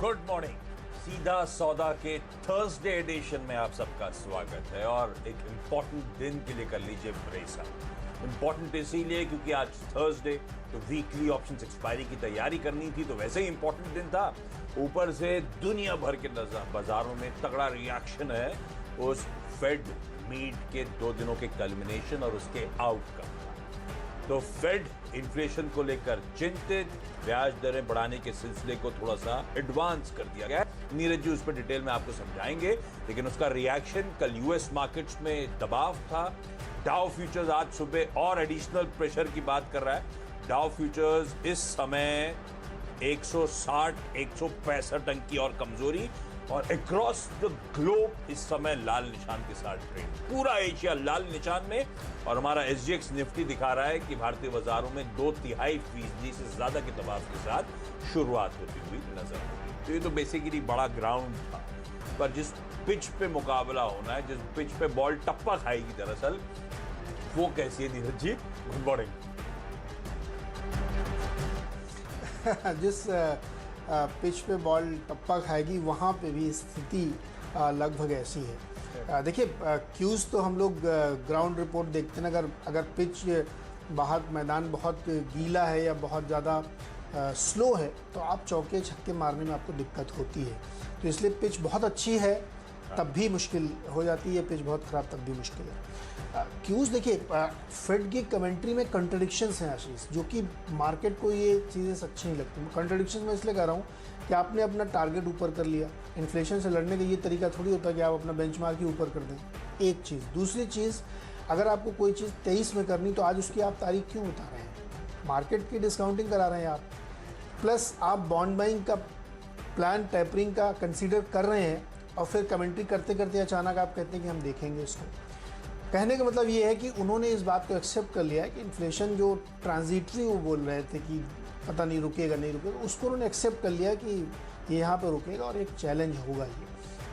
Good morning. सीधा सौदा के थर्सडे एडिशन में आप सबका स्वागत है और एक इम्पॉर्टेंट दिन के लिए कर लीजिए ब्रेस अप। इम्पॉर्टेंट इसीलिए क्योंकि आज थर्सडे तो वीकली ऑप्शंस एक्सपायरी की तैयारी करनी थी, तो वैसे ही इम्पॉर्टेंट दिन था। ऊपर से दुनिया भर के बाजारों में तगड़ा रिएक्शन है उस फेड मीट के 2 दिनों के कल्मिनेशन और उसके आउटकम का। तो फेड इन्फ्लेशन को लेकर चिंतित, ब्याज दरें बढ़ाने के सिलसिले को थोड़ा सा एडवांस कर दिया गया। नीरज जी उस पर डिटेल में आपको समझाएंगे, लेकिन उसका रिएक्शन कल यूएस मार्केट्स में दबाव था। डाउ फ्यूचर्स आज सुबह और एडिशनल प्रेशर की बात कर रहा है। डाउ फ्यूचर्स इस समय 160-165 अंक की और कमजोरी और अक्रॉस द ग्लोब इस समय लाल निशान के साथ ट्रेड, पूरा एशिया लाल निशान में। और हमारा एसजीएक्स निफ्टी दिखा रहा है कि भारतीय बाजारों में 2.5% से ज्यादा के दबाव के साथ शुरुआत होती हुई नजर आ रही है। तो ये तो बेसिकली बड़ा ग्राउंड था, पर जिस पिच पे मुकाबला होना है, जिस पिच पे बॉल टप्पा खाएगी दरअसल, वो कैसी है नीरज जी? Good morning. जिस पिच पे बॉल टप्पा खाएगी वहाँ पे भी स्थिति लगभग ऐसी है। देखिए, क्यूज़ तो हम लोग ग्राउंड रिपोर्ट देखते हैं। अगर पिच बाहर मैदान बहुत गीला है या बहुत ज़्यादा स्लो है तो आप चौके छक्के मारने में आपको दिक्कत होती है। तो इसलिए पिच बहुत अच्छी है तब भी मुश्किल हो जाती है, पिच बहुत ख़राब तब भी मुश्किल है। क्यूज़ देखिए, फेड की कमेंट्री में कंट्रडिक्शंस हैं आशीष, जो कि मार्केट को ये चीज़ें सच्ची नहीं लगती। कंट्रडिक्शंस मैं इसलिए कह रहा हूँ कि आपने अपना टारगेट ऊपर कर लिया। इन्फ्लेशन से लड़ने का ये तरीका थोड़ी होता है कि आप अपना बेंचमार्क ही ऊपर कर दें, एक चीज़। दूसरी चीज़, अगर आपको कोई चीज़ 23 में करनी तो आज उसकी आप तारीख क्यों बता रहे हैं? मार्केट की डिस्काउंटिंग करा रहे हैं आप, प्लस आप बॉन्ड बाइंग का प्लान, टेपरिंग का कंसीडर कर रहे हैं और फिर कमेंट्री करते करते अचानक आप कहते हैं कि हम देखेंगे इसको। कहने का मतलब ये है कि उन्होंने इस बात को एक्सेप्ट कर लिया है कि इन्फ्लेशन जो ट्रांजिटरी वो बोल रहे थे कि पता नहीं रुकेगा नहीं रुकेगा, उसको उन्होंने एक्सेप्ट कर लिया कि ये यहाँ पर रुकेगा और एक चैलेंज होगा ये।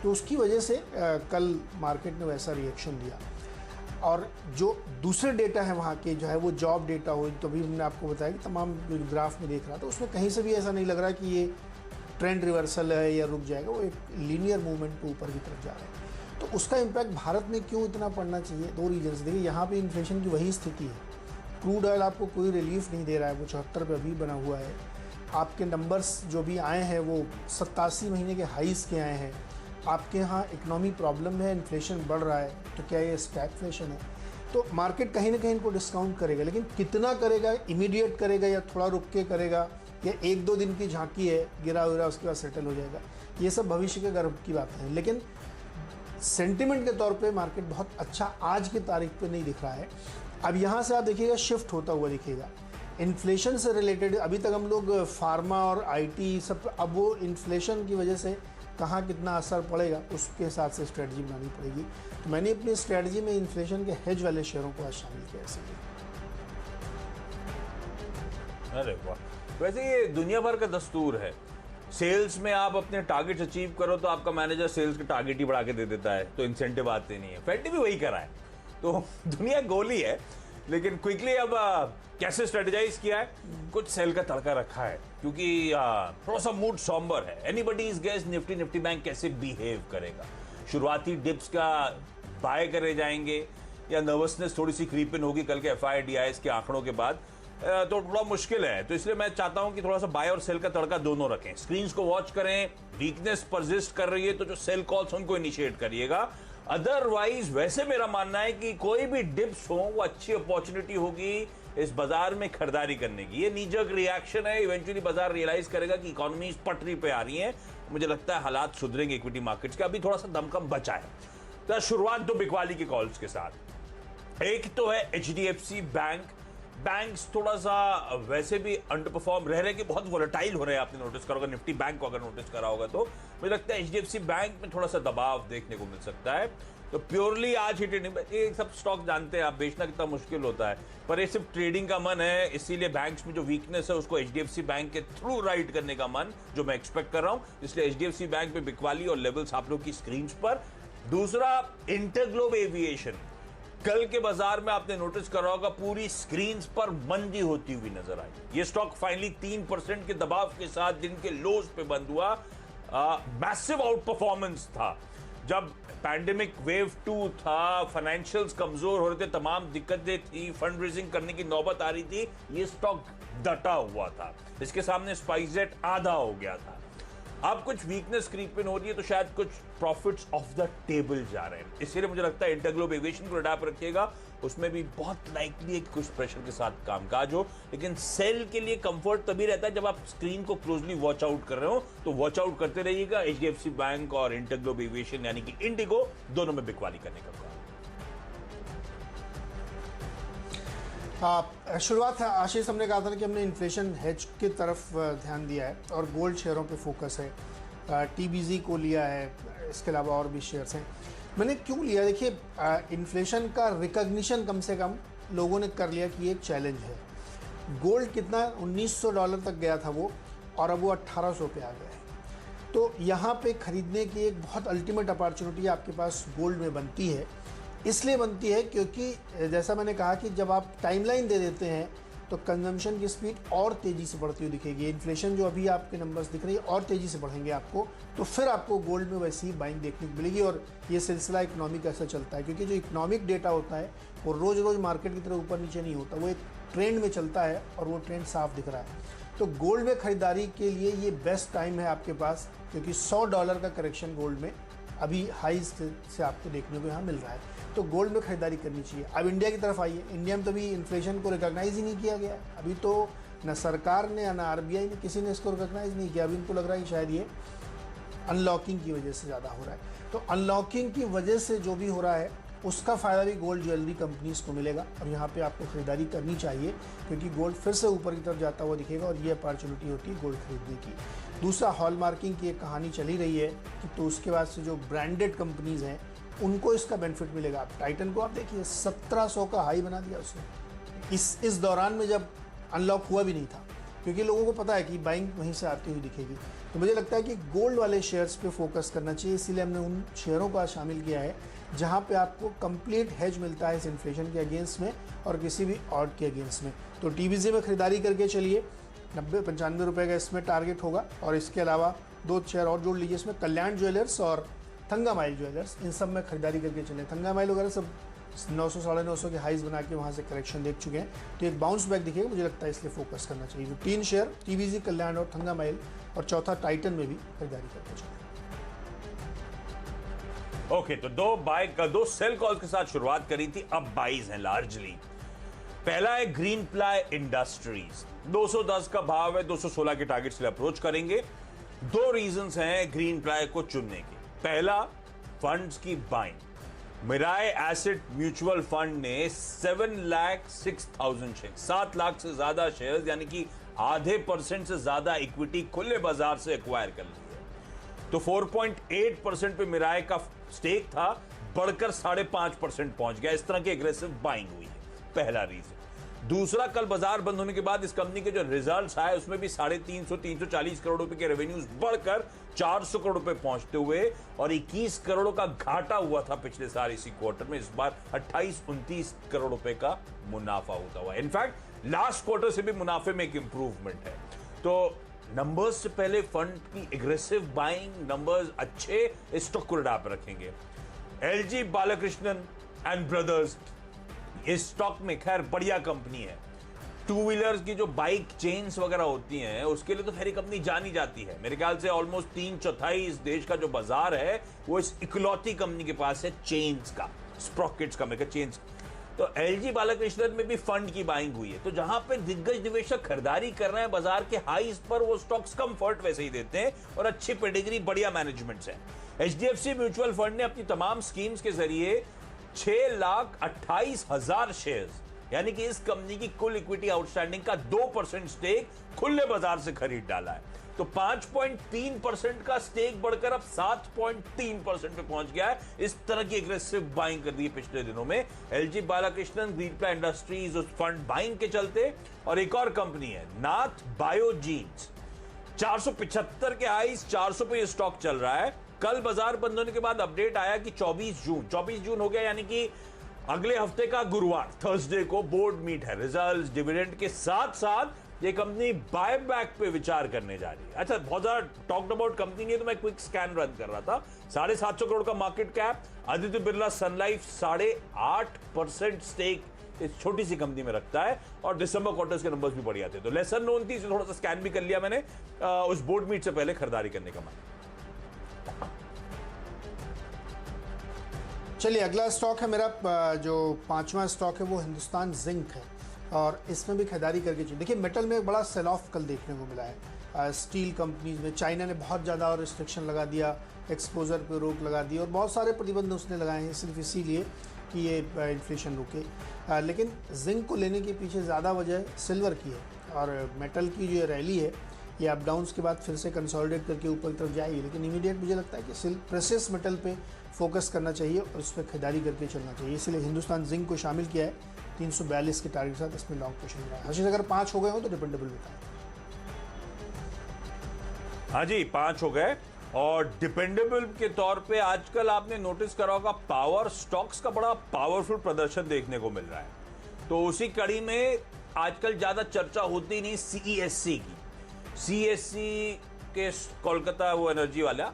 तो उसकी वजह से कल मार्केट ने वैसा रिएक्शन दिया। और जो दूसरे डेटा है वहाँ के, जो है वो जॉब डेटा हो, तो अभी हमने आपको बताया कि तमाम जो ग्राफ में देख रहा था उसमें कहीं से भी ऐसा नहीं लग रहा कि ये ट्रेंड रिवर्सल है या रुक जाएगा। वो एक लीनियर मूवमेंट पे ऊपर की तरफ जा रहा है। तो उसका इम्पैक्ट भारत में क्यों इतना पड़ना चाहिए? 2 रीजन से। देखिए, यहाँ पे इन्फ्लेशन की वही स्थिति है। क्रूड ऑयल आपको कोई रिलीफ नहीं दे रहा है, वो 74 पे अभी बना हुआ है। आपके नंबर्स जो भी आए हैं वो 87 महीने के हाईस के आए हैं। आपके यहाँ इकोनॉमी प्रॉब्लम है, इन्फ्लेशन बढ़ रहा है, तो क्या ये स्टैगफ्लेशन है? तो मार्केट कहीं ना कहीं इनको डिस्काउंट करेगा, लेकिन कितना करेगा? इमीडिएट करेगा या थोड़ा रुक के करेगा, या 1-2 दिन की झांकी है, गिरा उरा उसके बाद सेटल हो जाएगा? ये सब भविष्य के गर्भ की बात है। लेकिन सेंटिमेंट के तौर पे मार्केट बहुत अच्छा आज की तारीख पे नहीं दिख रहा है। अब यहाँ से आप देखिएगा शिफ्ट होता हुआ दिखेगा इन्फ्लेशन से रिलेटेड। अभी तक हम लोग फार्मा और आईटी सब, अब वो इन्फ्लेशन की वजह से कहाँ कितना असर पड़ेगा उसके हिसाब से स्ट्रेटजी बनानी पड़ेगी। तो मैंने अपनी स्ट्रेटजी में इन्फ्लेशन के हेज वाले शेयरों को आज शामिल किया इसलिए। अरे वाह, वैसे ये दुनिया भर का दस्तूर है। सेल्स में आप अपने टारगेट्स अचीव करो तो आपका मैनेजर सेल्स के टारगेट ही बढ़ा के दे देता है, तो इंसेंटिव आते नहीं है। फेड ने भी वही करा है। तो दुनिया गोली है, लेकिन क्विकली अब कैसे स्ट्रेटेजाइज किया है? कुछ सेल का तड़का रखा है, क्योंकि थोड़ा सा मूड सॉम्बर है। एनीबडीज गेस निफ्टी बैंक कैसे बिहेव करेगा? शुरुआती डिप्स का बाय करे जाएंगे या नर्वसनेस थोड़ी सी क्रीप इन होगी कल के FIDIs के आंकड़ों के बाद? तो थोड़ा मुश्किल है। तो इसलिए मैं चाहता हूं कि थोड़ा सा बाय और सेल का तड़का दोनों रखें। स्क्रीन्स को वॉच करें, वीकनेस परसिस्ट कर रही है तो जो सेल कॉल्स उनको इनिशिएट करिएगा। अदरवाइज वैसे मेरा मानना है कि कोई भी डिप्स हो वो अच्छी अपॉर्चुनिटी होगी इस बाजार में खरीदारी करने की। ये नीजक रिएक्शन है, इवेंचुअली बाजार रियलाइज करेगा कि इकोनॉमी पटरी पे आ रही है। मुझे लगता है हालात सुधरेंगे इक्विटी मार्केट्स का। अभी थोड़ा सा दमकम बचा है। तो शुरुआत 2 बिकवाली के कॉल्स के साथ। एक तो है HDFC बैंक। बैंक्स थोड़ा सा वैसे भी अंडर परफॉर्म रह रहे कि बहुत वोलेटाइल हो रहे हैं। आपने नोटिस करा होगा, निफ्टी बैंक को अगर नोटिस करा होगा तो मुझे लगता है HDFC बैंक में थोड़ा सा दबाव देखने को मिल सकता है। तो प्योरली आज हिट ये सब स्टॉक जानते हैं आप, बेचना कितना मुश्किल होता है, पर ये सिर्फ ट्रेडिंग का मन है। इसीलिए बैंक्स में जो वीकनेस है उसको HDFC बैंक के थ्रू राइट करने का मन जो मैं एक्सपेक्ट कर रहा हूं, इसलिए HDFC बैंक में बिकवाली और लेवल्स आप लोग की स्क्रीन पर। दूसरा, इंटरग्लोब एविएशन। कल के बाजार में आपने नोटिस करा होगा पूरी स्क्रीन्स पर मंदी होती हुई नजर आई। ये स्टॉक फाइनली 3% के दबाव के साथ दिन के लोज पे बंद हुआ। मैसिव आउट परफॉर्मेंस था। जब पैंडेमिक वेव 2 था, फाइनेंशियल्स कमजोर हो रहे थे, तमाम दिक्कतें थी, फंड रेजिंग करने की नौबत आ रही थी, ये स्टॉक डटा हुआ था। इसके सामने स्पाइसजेट आधा हो गया था। अब कुछ वीकनेस क्रीप इन हो रही है, तो शायद कुछ प्रॉफिट्स ऑफ द टेबल जा रहे हैं। इसीलिए मुझे लगता है इंटरग्लोब एविएशन को अडाप्ट रखिएगा, उसमें भी बहुत लाइकली है कि कुछ प्रेशर के साथ कामकाज हो, लेकिन सेल के लिए कंफर्ट तभी रहता है जब आप स्क्रीन को क्लोजली वॉच आउट कर रहे हो, तो वॉच आउट करते रहिएगा। एचडीएफसी बैंक और इंटरग्लोब एविएशन यानी कि इंडिगो, दोनों में बिकवाली करने का काम। शुरुआत आशीष हमने कहा था कि हमने इन्फ्लेशन हेज की तरफ ध्यान दिया है और गोल्ड शेयरों पे फोकस है। टीबीजी को लिया है, इसके अलावा और भी शेयर्स हैं। मैंने क्यों लिया, देखिए इन्फ्लेशन का रिकग्निशन कम से कम लोगों ने कर लिया कि ये एक चैलेंज है। गोल्ड कितना $1900 तक गया था वो, और अब वो 1800 पे आ गया है। तो यहाँ पे ख़रीदने की एक बहुत अल्टीमेट अपॉर्चुनिटी आपके पास गोल्ड में बनती है। इसलिए बनती है क्योंकि जैसा मैंने कहा कि जब आप टाइमलाइन दे देते हैं तो कंजम्पशन की स्पीड और तेज़ी से बढ़ती हुई दिखेगी। इन्फ्लेशन जो अभी आपके नंबर्स दिख रही है और तेज़ी से बढ़ेंगे आपको, तो फिर आपको गोल्ड में वैसी ही बाइंग देखने को मिलेगी। और ये सिलसिला इकोनॉमिक ऐसा चलता है, क्योंकि जो इकोनॉमिक डेटा होता है वो रोज़ रोज़ मार्केट की तरह ऊपर नीचे नहीं होता, वो एक ट्रेंड में चलता है और वो ट्रेंड साफ दिख रहा है। तो गोल्ड में ख़रीदारी के लिए ये बेस्ट टाइम है आपके पास, क्योंकि $100 का करेक्शन गोल्ड में अभी हाई से आपको देखने को यहाँ मिल रहा है। तो गोल्ड में खरीदारी करनी चाहिए। अब इंडिया की तरफ आइए। इंडिया में तो अभी इन्फ्लेशन को रिकॉग्नाइज ही नहीं किया गया है। अभी तो न सरकार ने न आरबीआई ने, किसी ने इसको रिकॉग्नाइज नहीं किया। अभी इनको लग रहा है कि शायद ये अनलॉकिंग की वजह से ज़्यादा हो रहा है। तो अनलॉकिंग की वजह से जो भी हो रहा है उसका फ़ायदा भी गोल्ड ज्वेलरी कंपनीज़ को मिलेगा, और यहाँ पे आपको ख़रीदारी करनी चाहिए, क्योंकि गोल्ड फिर से ऊपर की तरफ जाता हुआ दिखेगा और ये अपॉर्चुनिटी होती है गोल्ड खरीदने की। दूसरा, हॉलमार्किंग की एक कहानी चली रही है कि तो उसके बाद से जो ब्रांडेड कंपनीज़ हैं उनको इसका बेनिफिट मिलेगा। आप टाइटन को आप देखिए 1700 का हाई बना दिया उसने इस दौरान में, जब अनलॉक हुआ भी नहीं था, क्योंकि लोगों को पता है कि बाइंग वहीं से आती हुई दिखेगी। तो मुझे लगता है कि गोल्ड वाले शेयर्स पे फोकस करना चाहिए, इसीलिए हमने उन शेयरों का शामिल किया है जहां पे आपको कंप्लीट हेज मिलता है इस इन्फ्लेशन के अगेंस्ट में और किसी भी ऑड के अगेंस्ट में। तो टीवीजी में खरीदारी करके चलिए, 90-95 रुपये का इसमें टारगेट होगा। और इसके अलावा 2 शेयर और जोड़ लीजिए इसमें, कल्याण ज्वेलर्स और थंगामाइल ज्वेलर्स, इन सब में खरीदारी करके चले। थंगामाइल वगैरह सब 900 साढ़े 900 के हाइज बना के वहाँ से करेक्शन देख चुके हैं, तो एक बाउंस बैक दिखेगा, मुझे लगता है इसलिए फोकस करना चाहिए। तो 3 शेयर टीवीजी, कल्याण और थंगामाइल, और चौथा टाइटन में भी खरीदारी करके चले। ओके, तो 2 सेल कॉल्स के साथ शुरुआत करी थी, अब बाइज हैं लार्जली। पहला है ग्रीन प्लाई इंडस्ट्रीज, 210 का भाव है, 216 के टारगेट से अप्रोच करेंगे। 2 रीजंस हैं ग्रीन प्लाई को चुनने के। पहला, फंड्स की बाइंग। मिराय एसेट म्यूचुअल फंड ने 7,06,000 शेयर, 7 लाख से ज्यादा शेयर्स, यानी कि आधे % से ज्यादा इक्विटी खुले बाजार से एक्वायर कर ली है। तो 4.8% पे मिराय का स्टेक था, बढ़कर 5.5% पहुंच गया। इस तरह की एग्रेसिव बाइंग हुई है, पहला रीजन। दूसरा, कल बाजार बंद होने के बाद इस कंपनी के जो रिजल्ट्स आए उसमें भी 350-340 करोड़ रुपए के रेवेन्यूज बढ़कर 400 करोड़ रुपए पहुंचते हुए, और 21 करोड़ का घाटा हुआ था पिछले साल इसी क्वार्टर में। इस बार 28-29 करोड़ रुपए का मुनाफा होता हुआ। इनफैक्ट लास्ट क्वार्टर से भी मुनाफे में एक इंप्रूवमेंट है। तो नंबर्स से पहले फंड की एग्रेसिव बाइंग, नंबर्स अच्छे, इस स्टॉक को अडाप्ट रखेंगे। एलजी बालाकृष्णन एंड ब्रदर्स, इस स्टॉक में खैर बढ़िया कंपनी है। 2 व्हीलर्स की जो बाइक चेन्स वगैरह होती हैं उसके लिए तो खैर कंपनी जानी जाती है। मेरे ख्याल से ऑलमोस्ट 3/4 इस देश का जो बाजार है वो इस इकलौती कंपनी के पास है, चेन्स का, स्प्रॉकेट्स का, मेरे चेन्स। तो एलजी बालाकृष्णन में भी फंड की बाइंग हुई है। तो जहां पे दिग्गज निवेशक खरीदारी कर रहे हैं बाजार के हाईज पर, वो स्टॉक्स कंफर्ट वैसे ही देते हैं और अच्छी पेडिग्री, बढ़िया मैनेजमेंट्स है। एचडीएफसी म्यूचुअल फंड ने अपनी तमाम स्कीम्स के जरिए 6,28,000 शेयर्स, यानी कि इस कंपनी की कुल इक्विटी आउटस्टैंडिंग का 2% स्टेक खुले बाजार से खरीद डाला है। तो 5.3% का स्टेक बढ़कर अब 7.3% पे पहुंच गया है। इस तरह की एग्रेसिव बाइंग कर दी है पिछले दिनों में LG Balakrishnan, green ply industries उस फंड बाइंग के चलते। और एक और कंपनी है नाथ बायोजीन्स, 475 के हाईज, 400 पे ये स्टॉक चल रहा है। कल बाजार बंद होने के बाद अपडेट आया कि 24 जून हो गया, यानी कि अगले हफ्ते का गुरुवार, थर्सडे को बोर्ड मीट है। रिजल्ट्स, डिविडेंड के साथ साथ ये कंपनी बाय बैक पे विचार करने जा रही है। अच्छा, बहुत ज्यादा टॉक्ड अबाउट कंपनी नहीं है, तो मैं क्विक स्कैन रन कर रहा था। 750 करोड़ का मार्केट कैप, आदित्य बिरला सन लाइफ 8.5% स्टेक इस छोटी सी कंपनी में रखता है, और दिसंबर क्वार्टर्स के नंबर्स भी बढ़िया थे, तो लेसन नोन थी, थोड़ा सा स्कैन भी कर लिया मैंने उस बोर्ड मीट से पहले खरीदारी करने का मन। चलिए, अगला स्टॉक है मेरा, जो 5वां स्टॉक है वो हिंदुस्तान जिंक है, और इसमें भी खरीदारी करके चाहिए। देखिए, मेटल में एक बड़ा सेल ऑफ कल देखने को मिला है। स्टील कंपनीज में चाइना ने बहुत ज़्यादा और रिस्ट्रिक्शन लगा दिया, एक्सपोजर पे रोक लगा दी, और बहुत सारे प्रतिबंध उसने लगाए हैं सिर्फ इसीलिए कि ये इन्फ्लेशन रुके। लेकिन जिंक को लेने के पीछे ज़्यादा वजह सिल्वर की है, और मेटल की जो रैली है ये अप डाउन्स के बाद फिर से कंसोलिडेट करके ऊपर की तरफ जाएगी, लेकिन इमीडिएट मुझे लगता है कि प्रेसियस मेटल पे फोकस करना चाहिए और उस पर खरीदारी करके चलना चाहिए। इसलिए हिंदुस्तान जिंक को शामिल किया है 342 के टारगेट के साथ, इसमें लॉन्ग पोजीशन रहा है। हर्षित, अगर 5 हो गए हो तो डिपेंडेबल बताएं। हाँ जी, 5 हो गए, और डिपेंडेबल के तौर पे आजकल आपने नोटिस करा होगा पावर स्टॉक्स का बड़ा पावरफुल प्रदर्शन देखने को मिल रहा है। तो उसी कड़ी में आजकल ज्यादा चर्चा होती नहीं सीईएससी की। सीएससी के कोलकाता वो एनर्जी वाला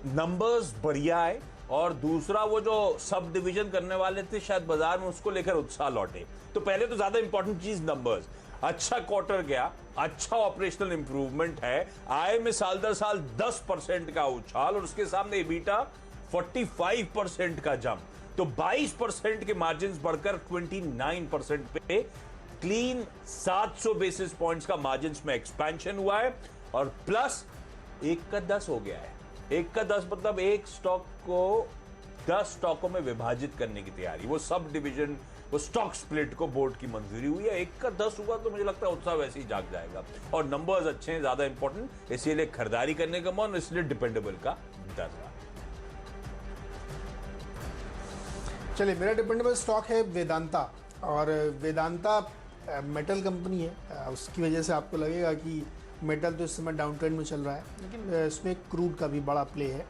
नंबर्स बढ़िया है, और दूसरा वो जो सब डिवीजन करने वाले थे शायद बाजार में, उसको लेकर उत्साह लौटे। तो पहले तो ज्यादा इंपॉर्टेंट चीज नंबर्स, अच्छा क्वार्टर गया, अच्छा ऑपरेशनल इंप्रूवमेंट है, आय में साल दर साल 10% का उछाल, और उसके सामने एबिटा 45% का जंप, तो 22% के मार्जिन बढ़कर 29% पे क्लीन 700 बेसिस पॉइंट्स का मार्जिन में एक्सपेंशन हुआ है, और प्लस 1 का 10 हो गया है। 1 का 10 मतलब एक स्टॉक को 10 स्टॉकों में विभाजित करने की तैयारी, वो सब डिवीजन, वो स्टॉक स्प्लिट को बोर्ड की मंजूरी हुई है। 1 का 10 हुआ तो मुझे लगता है उत्साह वैसे ही जाग जाएगा, और नंबर्स अच्छे हैं, ज्यादा इंपॉर्टेंट, इसीलिए खरीदारी करने का मन, इसलिए डिपेंडेबल का डर रहा। चलिए, मेरा डिपेंडेबल स्टॉक है वेदांता, और वेदांता मेटल कंपनी है, उसकी वजह से आपको लगेगा कि मेटल तो इस समय डाउन ट्रेंड में चल रहा है, लेकिन इसमें क्रूड का भी बड़ा प्ले है,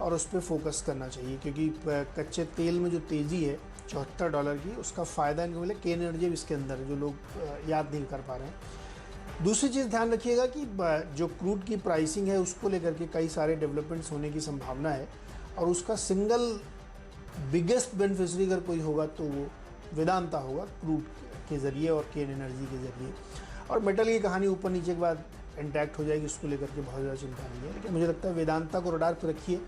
और उस पर फोकस करना चाहिए, क्योंकि कच्चे तेल में जो तेज़ी है $74 की, उसका फ़ायदा इनको मिले। केन एनर्जी भी इसके अंदर है, जो लोग याद नहीं कर पा रहे हैं। दूसरी चीज़ ध्यान रखिएगा कि जो क्रूड की प्राइसिंग है उसको लेकर के कई सारे डेवलपमेंट्स होने की संभावना है, और उसका सिंगल बिगेस्ट बेनिफिशरी अगर कोई होगा तो वो वेदांता होगा, क्रूड के ज़रिए और केन एनर्जी के ज़रिए। और मेटल की कहानी ऊपर नीचे के बाद इंटैक्ट हो जाएगी, उसको लेकर के बहुत ज़्यादा चिंता नहीं है, लेकिन मुझे लगता है वेदांता को रडार पर रखिए।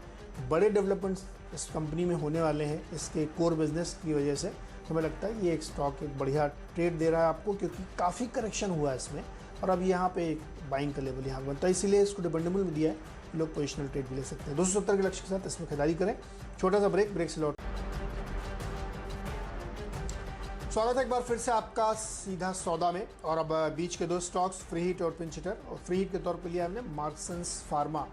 बड़े डेवलपमेंट्स इस कंपनी में होने वाले हैं इसके कोर बिजनेस की वजह से, तो हमें लगता है ये एक स्टॉक एक बढ़िया ट्रेड दे रहा है आपको, क्योंकि काफ़ी करेक्शन हुआ है इसमें, और अब यहाँ पे एक बाइंग का लेवल यहाँ बनता है, इसीलिए इसको डिपेंडेबल में दिया है, लोग पोजिशनल ट्रेड भी ले सकते हैं। 270 के लक्ष्य के साथ इसमें खरीदारी करें। छोटा सा ब्रेक से लौट। स्वागत है एक बार फिर से आपका सीधा सौदा में, और अब बीच के 2 स्टॉक्स फ्री हिट और पिंच हिटर। और फ्री हिट के तौर पे लिया हमने मार्क्सन्स फार्मा।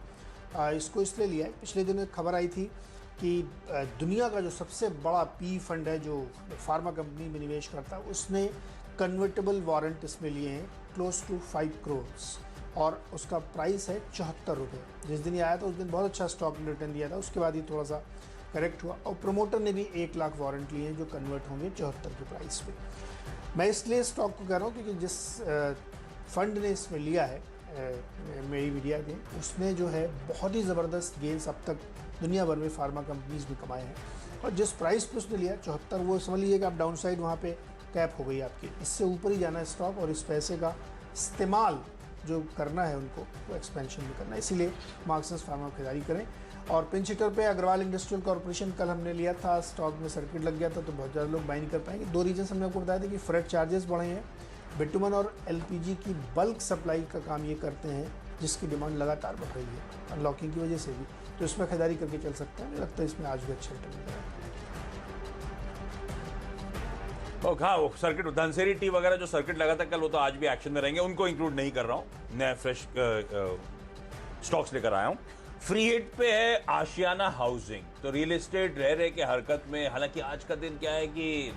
इसको इसलिए लिया है, पिछले दिन एक खबर आई थी कि दुनिया का जो सबसे बड़ा पी फंड है जो फार्मा कंपनी में निवेश करता है, उसने कन्वर्टेबल वारंट इसमें लिए हैं क्लोज टू 5 करोड़, और उसका प्राइस है ₹74। जिस दिन ये आया था उस दिन बहुत अच्छा स्टॉक ने रिटर्न दिया था, उसके बाद ये थोड़ा सा करेक्ट हुआ, और प्रमोटर ने भी 1 लाख वारंट लिए हैं जो कन्वर्ट होंगे 74 के प्राइस पे। मैं इसलिए स्टॉक को कह रहा हूँ क्योंकि जिस फंड ने इसमें लिया है मेरी मीडिया ने, उसने जो है बहुत ही ज़बरदस्त गेंस अब तक दुनिया भर में फार्मा कंपनीज भी कमाए हैं, और जिस प्राइस पे उसने लिया 74, वो समझ लीजिए कि आप डाउन साइड वहाँ पे कैप हो गई आपकी, इससे ऊपर ही जाना है स्टॉक, और इस पैसे का इस्तेमाल जो करना है उनको वो एक्सपेंशन भी करना है, इसीलिए मार्क्सन्स फार्मा खरीदारी करें। और पिंच हिटर पे अग्रवाल इंडस्ट्रियल कॉर्पोरेशन कल हमने लिया था, स्टॉक में सर्किट लग गया था तो बहुत ज़्यादा लोग बाई नहीं कर पाएंगे। 2 रीजन हमने आपको बताया था कि फ्रेट चार्जेस बढ़े हैं, बिटुमन और एलपीजी की बल्क सप्लाई का काम ये करते हैं, जिसकी डिमांड लगातार बढ़ रही है अनलॉकिंग की वजह से भी, तो इसमें खरीदारी करके चल सकते हैं। मुझे लगता है इसमें आज भी अच्छा रिटर्न मिलेगा। हाँ, वो सर्किट धनसेरी टी वगैरह जो सर्किट लगा था कल, वो तो आज भी एक्शन में रहेंगे, उनको इंक्लूड नहीं कर रहा हूँ, नया फ्रेश स्टॉक्स लेकर आया हूँ। फ्री हिट पे है आशियाना हाउसिंग, तो रियल एस्टेट रह रहे के हरकत में, हालांकि आज का दिन क्या है कि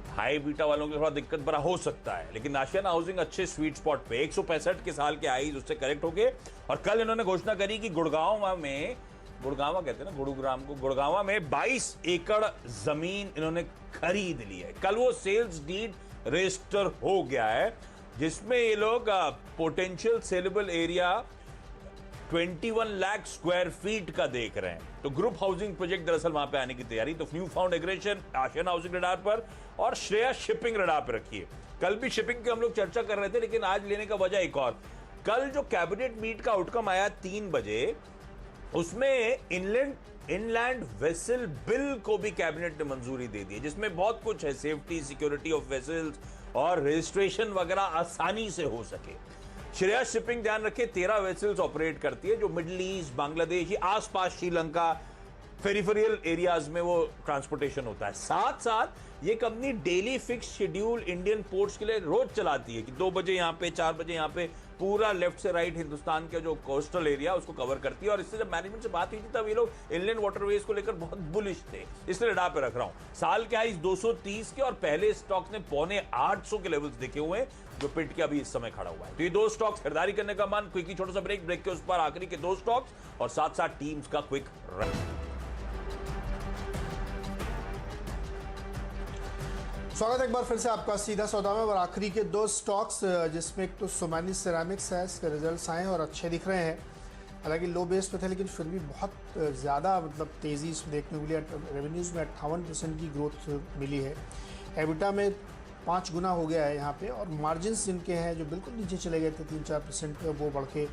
हाई बीटा वालों के थोड़ा दिक्कत बड़ा हो सकता है, लेकिन आशियाना हाउसिंग अच्छे स्वीट स्पॉट पे 165 के साल के हाईज उससे करेक्ट हो गए, और कल इन्होंने घोषणा करी कि गुड़गांव में, गुड़गांवा कहते हैं ना गुरुग्राम को, गुड़गांवा में 22 एकड़ जमीन इन्होंने खरीद ली है। कल वो सेल्स डीड रजिस्टर हो गया है, जिसमें ये लोग potential saleable area 21 lakh square feet का देख रहे हैं। तो ग्रुप हाउसिंग प्रोजेक्ट दरअसल वहां पे आने की तैयारी। तो न्यू फाउंड एग्रेशन आशियाना हाउसिंग रडार पर और श्रेया शिपिंग रडार पर रखी है। कल भी शिपिंग की हम लोग चर्चा कर रहे थे, लेकिन आज लेने का वजह एक और। कल जो कैबिनेट मीट का आउटकम आया 3 बजे, उसमें इनलैंड वेसल बिल को भी कैबिनेट ने मंजूरी दे दी है, जिसमें बहुत कुछ है, सेफ्टी सिक्योरिटी ऑफ वेसल्स और रजिस्ट्रेशन वगैरह आसानी से हो सके। श्रेया शिपिंग ध्यान रखे 13 वेसल्स ऑपरेट करती है, जो मिडिल ईस्ट, बांग्लादेश, आसपास श्रीलंका, पेरिफेरल एरियाज में वो ट्रांसपोर्टेशन होता है। साथ साथ ये company daily fix schedule Indian ports के लिए रोज चलाती है कि 2 बजे यहाँ पे, 4 बजे यहाँ पे, पूरा लेफ्ट से राइट हिंदुस्तान का जो कोस्टल एरिया उसको कवर करती है। और इससे जब मैनेजमेंट से बात हुई थी तब ये लोग इनलैंड वाटरवेज को लेकर बहुत बुलिश थे, इसलिए रडार पे रख रहा हूं। साल के हाईस 230 के और पहले स्टॉक्स ने 750 के लेवल्स देखे हुए हैं, जो पिट के अभी इस समय खड़ा हुआ है। तो ये 2 स्टॉक्स खरीदारी करने का मन। क्विकली छोटा सा ब्रेक के उस पर आखिरी के 2 स्टॉक्स और साथ साथ टीम्स का क्विक रन। स्वागत है एक बार फिर से आपका सीधा सौदा में। और आखिरी के 2 स्टॉक्स, जिसमें एक तो सोमानी सिरेमिक्स है, इसके रिजल्ट्स आए और अच्छे दिख रहे हैं। हालांकि लो बेस पे थे, लेकिन फिर भी बहुत ज़्यादा तेज़ी इसमें देखने को मिली। रेवेन्यूज़ में 58% की ग्रोथ मिली है। एबिटा में 5 गुना हो गया है यहाँ पे। और मार्जिन्स जिनके हैं जो बिल्कुल नीचे चले गए थे 3-4% पे, वो बढ़ के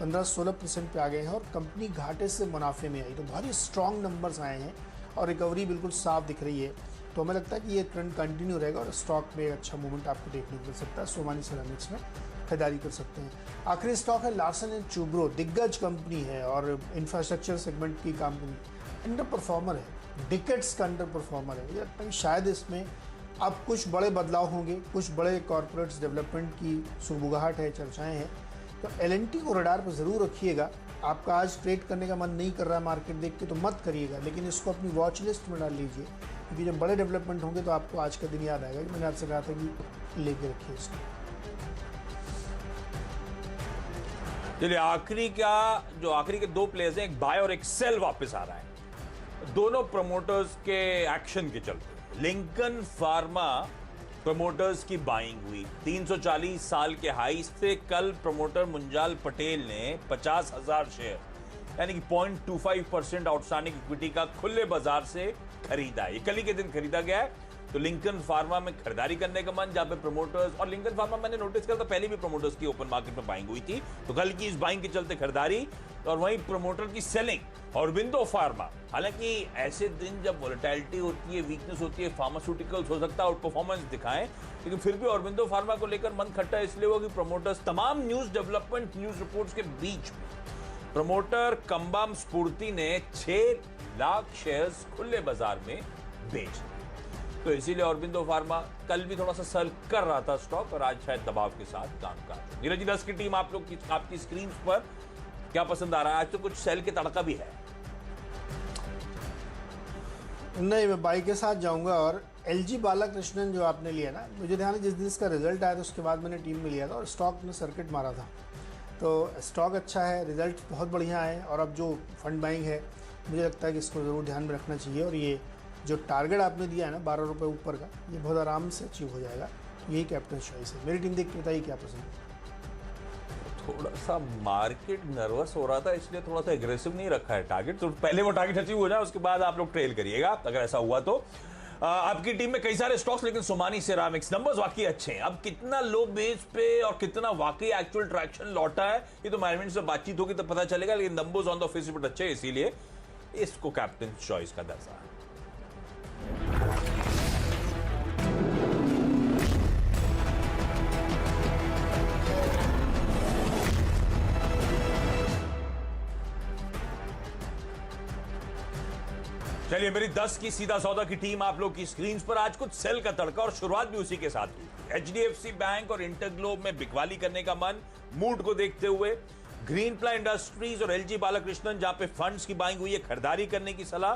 15-16% पे आ गए हैं। और कंपनी घाटे से मुनाफे में आई, तो बहुत ही स्ट्रॉन्ग नंबर्स आए हैं और रिकवरी बिल्कुल साफ दिख रही है। तो हमें लगता है कि ये ट्रेंड कंटिन्यू रहेगा और स्टॉक में अच्छा मूवमेंट आपको देखने को मिल सकता है। सोमानी सिरेमिक्स में खरीदारी कर सकते हैं। आखिरी स्टॉक है लार्सन एंड टुब्रो, दिग्गज कंपनी है और इंफ्रास्ट्रक्चर सेगमेंट की कंपनी। अंडर परफॉर्मर है, डिकेट्स का अंडर परफॉर्मर है। मुझे लगता है कि शायद इसमें अब कुछ बड़े बदलाव होंगे, कुछ बड़े कॉर्पोरेट्स डेवलपमेंट की सुगबुगाहट है, चर्चाएँ हैं। तो L&T को रडार पर ज़रूर रखिएगा। आपका आज ट्रेड करने का मन नहीं कर रहा है मार्केट देख के तो मत करिएगा, लेकिन इसको अपनी वॉच लिस्ट में डाल लीजिए, क्योंकि जब बड़े डेवलपमेंट होंगे तो आपको आज का दिन याद आएगा कि मैंने आपसे कहा था कि लेके रखिए इसको। चलिए आखिरी के 2 प्लेयर्स हैं, एक बाय और एक सेल वापस आ रहा है। दोनों प्रमोटर्स के एक्शन के चलते लिंकन फार्मा प्रमोटर्स की बाइंग हुई 340 साल के हाई से। कल प्रमोटर मुंजाल पटेल ने 50,000 शेयर यानी कि 0.25% आउटस्टैंडिंग इक्विटी का खुले बाजार से खरीदा है। ये कल ही के दिन खरीदा गया है। तो लिंकन फार्मा में खरीदारी करने का मन, जहां पे प्रमोटर्स, और लिंकन फार्मा मैंने नोटिस किया था पहले भी प्रमोटर्स की ओपन मार्केट में बाइंग हुई थी, तो कल की इस बाइंग के चलते खरीदारी और वहीं प्रमोटर की सेलिंग। ऑरबिंदो फार्मा, हालांकि ऐसे दिन जब वोलेटिलिटी होती है, वीकनेस होती है, फार्मास्यूटिकल्स हो सकता है आउट परफॉर्मेंस दिखाएं, लेकिन फिर भी ऑरबिंदो फार्मा को लेकर मन खट्टा इसलिए हुआ कि प्रमोटर्स तमाम न्यूज डेवलपमेंट न्यूज रिपोर्ट्स के बीच में प्रमोटर कंबाम स्फूर्ति ने 6 लाख शेयर्स खुले बाजार में बेच दिए। तो इसीलिए ऑरबिंदो फार्मा कल भी थोड़ा सा सर्व कर रहा था स्टॉक, और आज शायद दबाव के साथ कामकाज। नीरज 10 की टीम आप लोग की आपकी स्क्रीन पर क्या पसंद आ रहा है? आज तो कुछ सेल के तड़का भी है। नहीं, मैं बाई के साथ जाऊंगा। और LG बालाकृष्णन जो आपने लिया ना, मुझे ध्यान है जिस दिन इसका रिजल्ट आया था उसके बाद मैंने टीम में लिया था और स्टॉक ने सर्किट मारा था। तो स्टॉक अच्छा है, रिजल्ट बहुत बढ़िया है, और अब जो फंड बाइंग है मुझे लगता है कि इसको ज़रूर ध्यान में रखना चाहिए। और ये जो टारगेट आपने दिया है ना 12 रुपये ऊपर का, ये बहुत आराम से अचीव हो जाएगा। यही कैप्टन चॉइस है। मेरी टीम देख के बताइए क्या पसंद है। थोड़ा सा मार्केट नर्वस हो रहा था, इसलिए थोड़ा सा एग्रेसिव नहीं रखा है टारगेट। तो पहले वो टारगेट अचीव हो जाए, उसके बाद आप लोग ट्रेल करिएगा अगर ऐसा हुआ तो। आपकी टीम में कई सारे स्टॉक्स, लेकिन सोमानी सिरेमिक्स नंबर्स वाकई अच्छे हैं। अब कितना लो बेस पे और कितना वाकई एक्चुअल ट्रैक्शन लौटा है, ये तो मैनेजमेंट से बातचीत होगी तो पता चलेगा, लेकिन numbers on the face but अच्छे, इसीलिए इसको कैप्टन चॉइस का दर्जा है। चलिए मेरी 10 की सीधा सौदा की टीम आप लोग की स्क्रीन पर। आज कुछ सेल का तड़का और शुरुआत भी उसी के साथ हुई। HDFC बैंक और इंटरग्लोब में बिकवाली करने का मन, मूड को देखते हुए ग्रीनप्लाई इंडस्ट्रीज और LG बालाकृष्णन जहां पे फंड्स की बाइंग हुई है, खरीदारी करने की सलाह।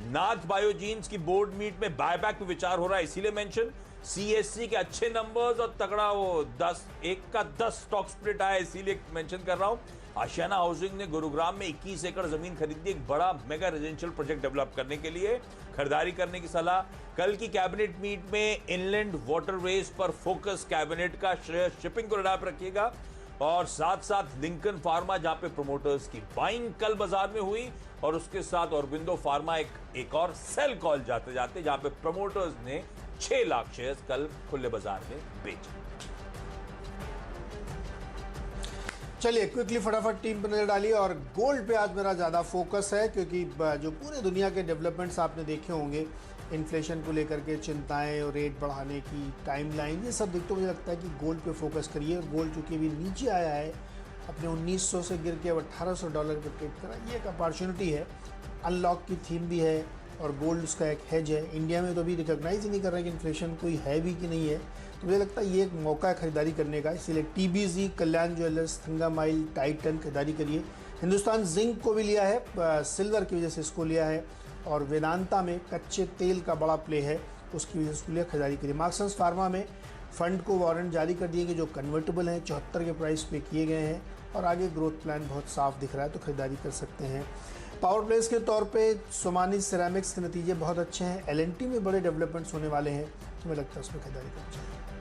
नाथ बायोजीन्स की बोर्ड मीट में बायबैक पे विचार हो रहा है, इसीलिए मेंशन। CSC के अच्छे नंबर्स और तगड़ा वो 10 का 10 स्टॉक स्प्लिट आया, इसीलिए मेंशन कर रहा हूं। आशियाना हाउसिंग ने गुरुग्राम में 21 एकड़ जमीन खरीदी, एक बड़ा मेगा रेजिडेंशियल प्रोजेक्ट डेवलप करने के लिए खरीदारी करने की सलाह। कल की कैबिनेट मीट में इनलैंड वाटरवेज पर फोकस, कैबिनेट का श्रेय शिपिंग कॉरिडोर पर रखिएगा। और साथ साथ लिंकन फार्मा, जहां पे प्रोमोटर्स की बाइंग कल बाजार में हुई, और उसके साथ ऑरबिंदो फार्मा एक और सेल कॉल जाते जाते, जहां पे प्रोमोटर्स ने 6 लाख शेयर्स कल खुले बाजार में बेचे। चलिए क्विकली फटाफट टीम पर नजर डालिए। और गोल्ड पे आज मेरा ज़्यादा फोकस है, क्योंकि जो पूरे दुनिया के डेवलपमेंट्स आपने देखे होंगे, इन्फ्लेशन को लेकर के चिंताएं और रेट बढ़ाने की टाइमलाइन, ये सब देखते मुझे लगता है कि गोल्ड पे फोकस करिए। और गोल्ड चूँकि अभी नीचे आया है, अपने 1900 से गिर के अब $1800 पे ट्रेड करा, ये एक अपॉर्चुनिटी है, अनलॉक की थीम भी है, और गोल्ड उसका एक हेज है। इंडिया में तो अभी रिकॉग्नाइज ही नहीं कर रहे कि इन्फ्लेशन कोई है भी कि नहीं है, तो मुझे लगता है ये एक मौका है खरीदारी करने का। इसीलिए TBZ, कल्याण ज्वेलर्स, थंगामाइल, टाइटन खरीदारी करिए। हिंदुस्तान जिंक को भी लिया है, सिल्वर की वजह से इसको लिया है। और वेदांता में कच्चे तेल का बड़ा प्ले है, उसकी वजह से उसके लिए खरीदारी करिए। मार्क्सन्स फार्मा में फंड को वारंट जारी कर दिए गए जो कन्वर्टेबल हैं, 74 के प्राइस पे किए गए हैं, और आगे ग्रोथ प्लान बहुत साफ दिख रहा है, तो खरीदारी कर सकते हैं। पावर प्लेस के तौर पे सोमानी सिरेमिक्स के नतीजे बहुत अच्छे हैं। L&T में बड़े डेवलपमेंट्स होने वाले हैं, तो मुझे लगता है उसमें खरीदारी करनी चाहिए।